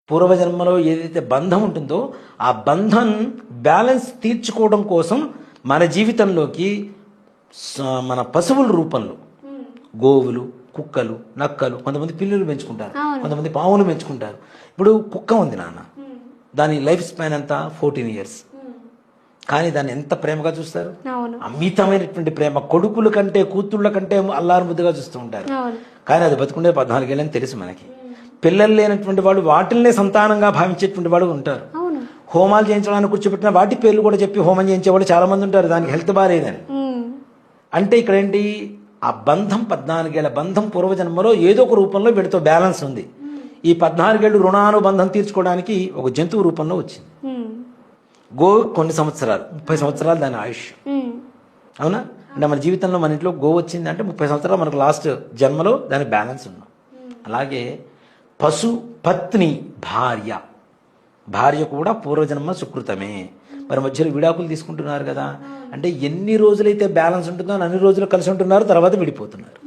పూర్వజన్మలో ఏదైతే బంధం ఉంటుందో ఆ బంధం బ్యాలెన్స్ తీర్చుకోవడం కోసం మన జీవితంలోకి మన పశువుల రూపంలో గోవులు, కుక్కలు, నక్కలు, కొంతమంది పిల్లులు పెంచుకుంటారు, కొంతమంది పావులు పెంచుకుంటారు. ఇప్పుడు కుక్క ఉంది నాన్న, దాని లైఫ్ స్పాన్ ఎంత 14 years, కానీ దాన్ని ఎంత ప్రేమగా చూస్తారు, అమితమైనటువంటి ప్రేమ. కొడుకుల కంటే కూతుళ్ళ కంటే అల్లారు ముద్దుగా చూస్తూ ఉంటారు. కానీ అది బతుకుండే 14 ఏళ్ళని తెలుసు మనకి. పిల్లలు లేనటువంటి వాళ్ళు వాటిల్నే సంతానంగా భావించేటువంటి వాళ్ళు ఉంటారు. హోమాలు చేయించడానికి కూర్చోబెట్టిన వాటి పేర్లు కూడా చెప్పి హోమం చేయించేవాళ్ళు చాలా మంది ఉంటారు, దానికి హెల్త్ బాగాలేదని. అంటే ఇక్కడ ఏంటి, ఆ బంధం 14 ఏళ్ల బంధం పూర్వజన్మలో ఏదో ఒక రూపంలో వీడితో బ్యాలెన్స్ ఉంది. ఈ 14 ఏళ్ళు రుణానుబంధం తీర్చుకోవడానికి ఒక జంతువు రూపంలో వచ్చింది. గో కొన్ని సంవత్సరాలు, 30 సంవత్సరాలు దాని ఆయుష్. అవునా? అంటే మన జీవితంలో మన ఇంట్లో గో వచ్చింది అంటే 30 సంవత్సరాలు మనకు లాస్ట్ జన్మలో దాని బ్యాలెన్స్ ఉన్నాం. అలాగే పశు పత్ని భార్య కూడా పూర్వజన్మ సుకృతమే. మరి మధ్యలో విడాకులు తీసుకుంటున్నారు కదా, అంటే ఎన్ని రోజులైతే బ్యాలెన్స్ ఉంటుందో అన్ని రోజులు కలిసి ఉంటున్నారు, తర్వాత విడిపోతున్నారు.